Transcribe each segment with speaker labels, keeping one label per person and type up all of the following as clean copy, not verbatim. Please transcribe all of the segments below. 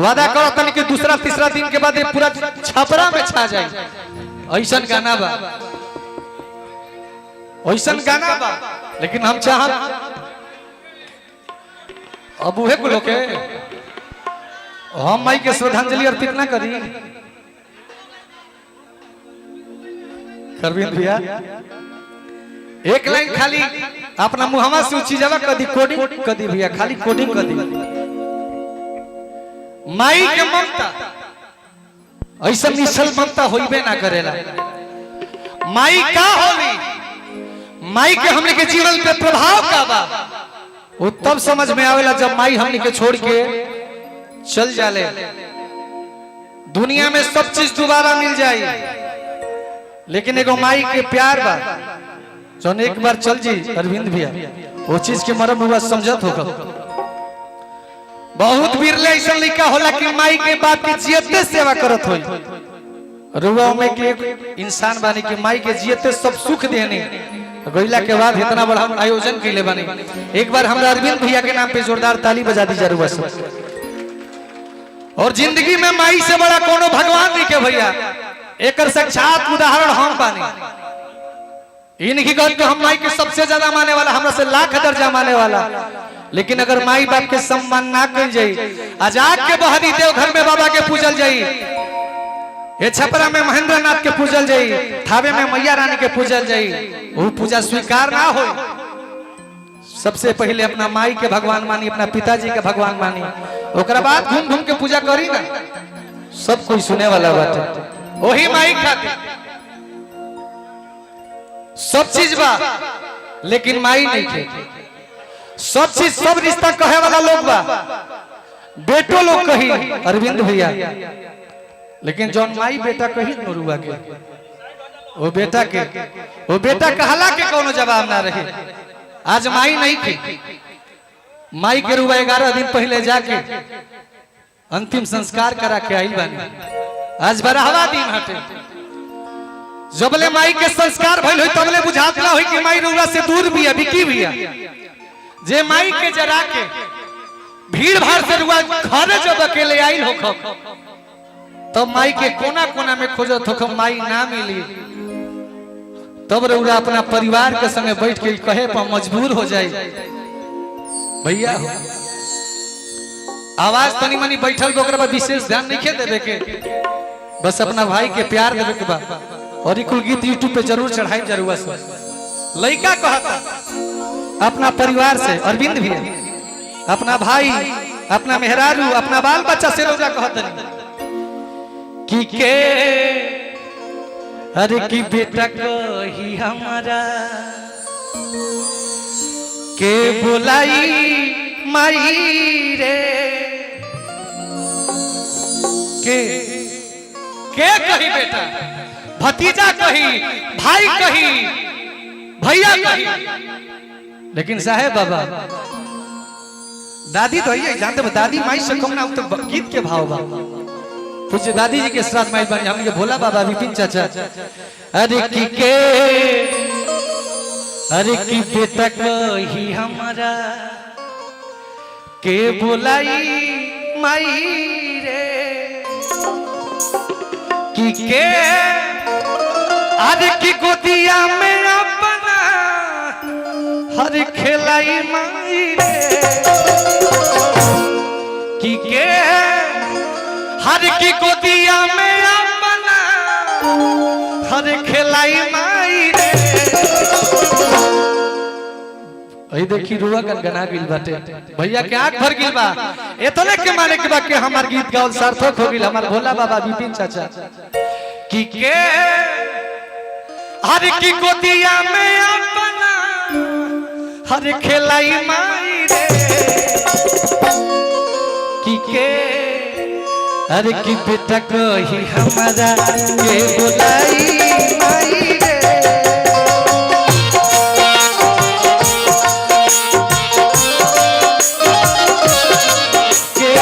Speaker 1: वादा करो तनी कि दूसरा तीसरा दिन के बाद पूरा छपरा में छा जाए। ऐसा गाना बा, ऐसा गाना बा। लेकिन हम चाह अब उहे को लोके हम माई के श्रद्धांजलि अर्पित ना करी। करविंद भैया एक लाइन खाली अपना मुहम्मद से ऊंची जगह कदी कोडिंग कदी भैया, खाली कोडिंग कदी। माई के ममता ऐसा निश्चल ममता होइबे ना करेला। माई का होली, माई के हमने के जीवन पे प्रभाव का बा वो तब समझ में आवेला जब माई हमने के छोड़ के चल जाले। दुनिया में सब चीज दोबारा मिल जाए लेकिन एगो माई के प्यार बा जौन एक बार चल जी अरविंद भैया वो चीज के मरम हुआ समझत होगा। बहुत बिरले ऐसा लिखा होला कि माई के बाप के जियते सेवा करत होई। रुआ में के इंसान बानी कि माई के जियते सब सुख देने गईला के बाद इतना बड़ा आयोजन कैले बानी। एक बार हमरा अरविंद भैया के नाम पे जोरदार ताली बजा दी जरूर से। और जिंदगी में माई से बड़ा कोनो भगवान नहीं के भैया, एक साक्षात उदाहरण हम बानी। इनकी गल को हम माई के सबसे ज्यादा माने वाला, हमरा से लाख दर्जा माने वाला। लेकिन अगर माई बाप के सम्मान ना कल जाई, आजाद के बहरी देव घर में बाबा के पूजल जाई, ये छपरा में महेंद्र नाथ के पूजल जाई, थावे में मैया रानी के पूजल जाई, वो पूजा स्वीकार ना हो। सबसे पहले अपना माई के भगवान मानी, अपना पिताजी के भगवान मानी, ओकरा बाद घूम घूम के पूजा करी ना। सब कोई सुने वाला बात है, वही माई खातिर सब चीज बा लेकिन माई नहीं थे। सब चीज सब रिश्ता कहे वाला लोग बा, बेटो लोग कही अरविंद भैया, लेकिन जौन माई बेटा कही नरुआ के वो बेटा कहला के कोनो जवाब ना रहे। आज माई नहीं थी, माई के रुआ 11 दिन पहले जाके अंतिम संस्कार करा के आई बानी। आज बरहवा दिन हटे, जबले माई के संस्कार भइल होई तबले बुझात ना होई कि माई रुआ से दूर भी है, बिकी भी है। जे माई के जरा के भीड़ भाड़ से रुआ घर जब अकेले आई हो तो माई के कोना कोना में खोजत हो, माई ना मिली तब रुआ अपना परिवार के संगे बैठ के कहे पर मजबूर हो जाए भैया आवाज तनी मनी बैठल ओकरा बाद विशेष ध्यान नहीं देवे के, बस अपना भाई के प्यार देवे के बा। और कुल गीत यूट्यूब पे जरूर चढ़ाई जरूर से। लड़का कहता अपना परिवार से, अरविंद भी अपना भाई, अपना मेहरारू, अपना बाल बच्चा से रोजा कहता कि के अरे की बेटा कही हमारा के बुलाई माई रे के कही बेटा, भतीजा कही, भाई कही, भैया कही। लेकिन साहेब बाबा दादी तो है जानते हो, दादी माई से कम ना तो गीत के भाव बा। पूछे दादी जी के साथ माई बनी हम भोला बाबा विपिन चाचा। अरे की के अरे की बेटा कही हमारा के बुलाई माई रे की के अरे की गोदिया में अपना हर खिलाई माई रे की के हर की गोदिया में अपना हर खिलाई माई रे। अई देखी रुआ गनगना गिल बाटे भैया के आंख भर गिल बा। एतने के माने के बा के हमार गीत गावल सार्थक हो गिल, हमार भोला बाबा विपिन चाचा की के हर की गोदिया में अपना हर खिलाई माई रे की के अरे की बेटा कही हमारा के बुलाई माई रे के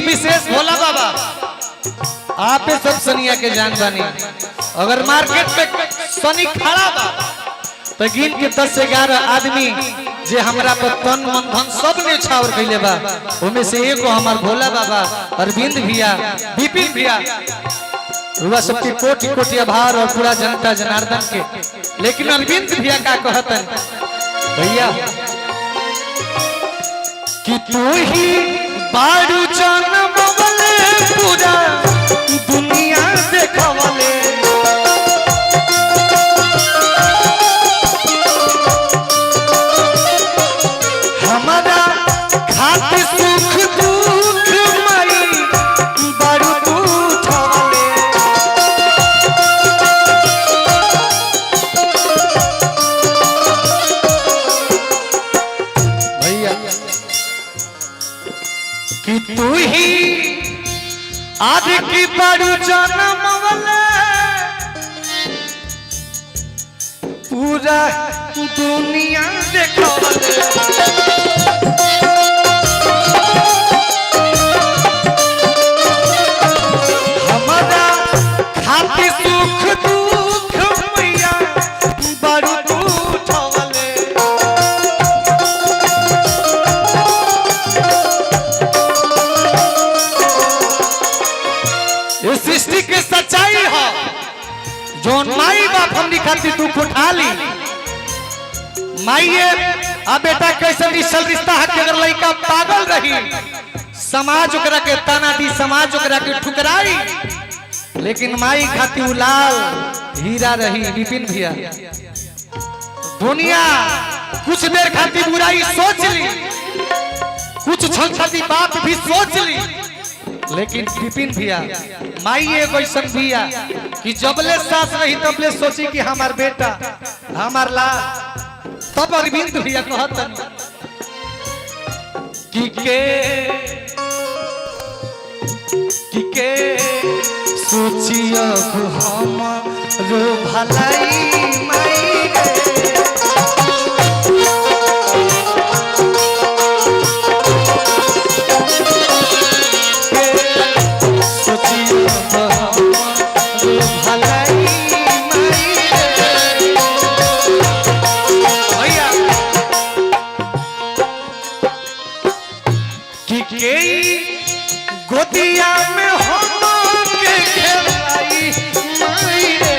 Speaker 1: विशेष भोला बाबा आपे सब सनिया के जान बानी। अगर मार्केट पे सनी खड़ा बा तो गिन के 10 से 11 आदमी जे हमरा पर तन मन धन सब ने छावर कैले बा, उनमें से एगो हमार भोला बाबा, अरविंद भैया, विपिन भैया, रुआ सबके कोटि कोटि आभार और पूरा जनता जनार्दन के। लेकिन अरविंद भैया का कहतन भैया कि तू ही बारू जनमवले पूरा दुनिया देखवले, हमारा खातिर सुख दुख मई बारू तू छवले। भैया कि तू ही आज की बारू जनमवले पूरा दुनिया देखवले, हमारा खातिर सुख दुख मैया बारू तू छवले। ये सृष्टि के सच्चाई है, जोन माई बाप हमनी खातिर तू उठा ली। माइये आ बेटा कैसे निश्चल रिश्ता है कि अगर लड़का पागल रही समाज ओकरा के ताना दी, समाज ओकरा के ठुकराई, लेकिन माई खातिर लाल हीरा रही। विपिन भैया दुनिया कुछ देर खातिर बुराई सोच ली, कुछ क्षण खातिर बाप भी सोच ली, लेकिन विपिन भैया माई एगो ऐसा भैया कि जबले सास रही तबले सोची कि हमार बेटा हमार लाल। तब अरविंद भैया कहतन कि के सोचियो हम रो भलाई माई रे, गोदिया में हम के खेलाई माई रे,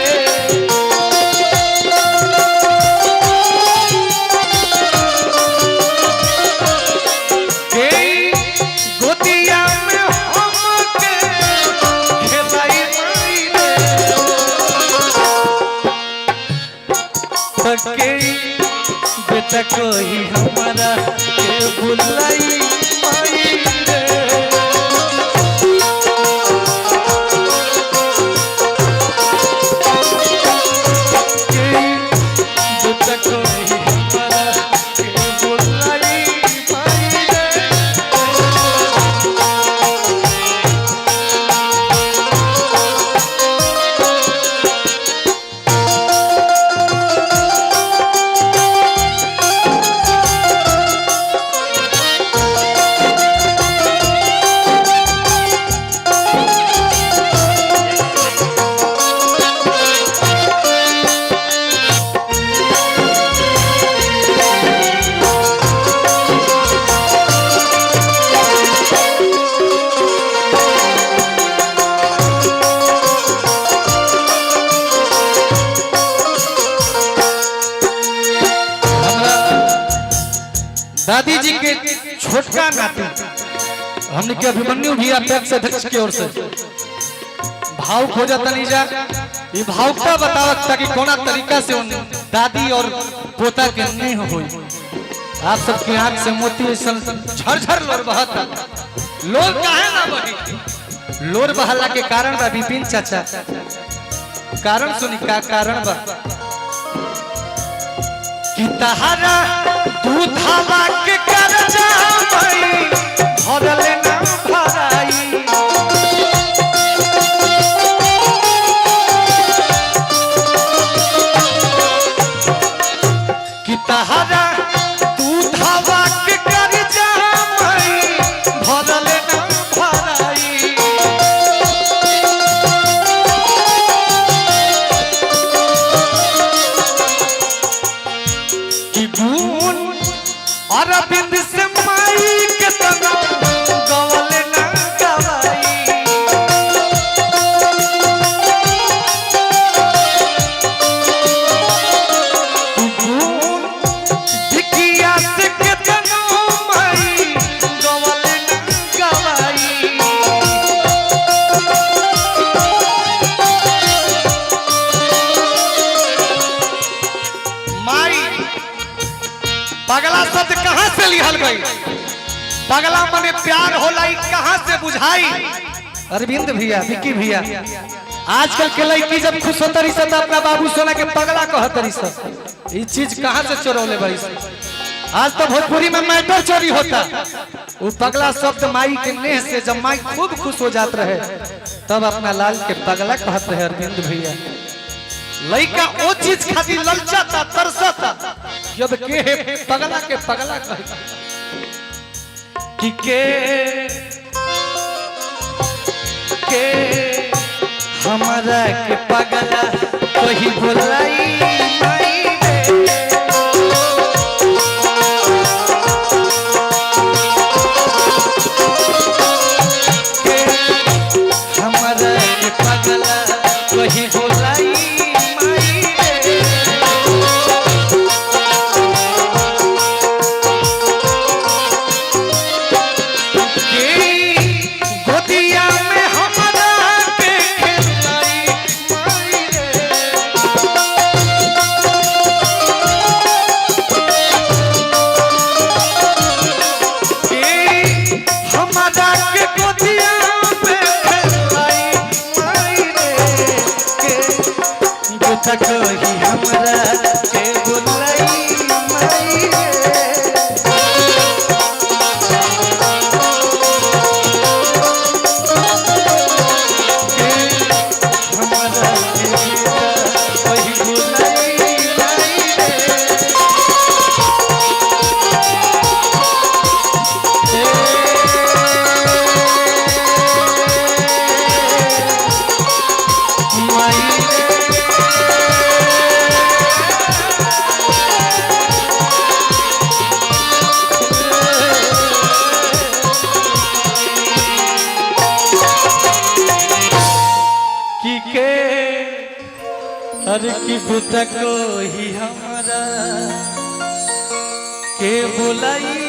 Speaker 1: गोदिया में हम के खेलाई माई रे, बेटा कोई हमारा के बुलाई माई रे। दादी जी के छोटका नाती हमने के अभिमन्यु भी अपेक्ष अध्यक्ष की ओर से भाव खोजा तनी जा, ये भावुकता बतावत ताकि कोना तरीका से उन दादी और पोता के नहीं होई। आप सबकी आंख से मोती झरझर लोर बहता, लोर काहे ना बही? लोर बहला के कारण बा विपिन चाचा, कारण सुनी का कारण बा कि तहारा दूधावा के कर्जा भई भरले ना भराई, कि तहारा दूधावा के कर्जा भई भरले ना भराई। पगला मने प्यार होला ई कहां से बुझाई। अरविंद भैया, विकी भैया, आजकल के लड़की जब खुश होता रही सब अपना बाबू सोना के पगला कहत रही सब। ये चीज कहां से चोरौले बड़ी। आज तो भोजपुरी में मैटर चोरी होता। वो पगला शब्द माई के नेह से जब माई खूब खुश हो जात रहे तब अपना लाल के पगला कहत रहे अरविंद भैया। लड़का वो चीज खातिर ललचाता तरसता कि अब के पगला के पगला कहता कि के हमारा के पगला कहीं बोलाई माई रे। के हमारा के पगला कहीं बोलाई माई रे। गोदिया में हमारा के खेलाई माई रे। हमारा के गोदिया में खेलाई माई रे। के तक ही हमरा के बोलाई माई रे। हमारा के वही बोलाई माई रे। माई की के अरे की बुता को ही हमारा के बुलाई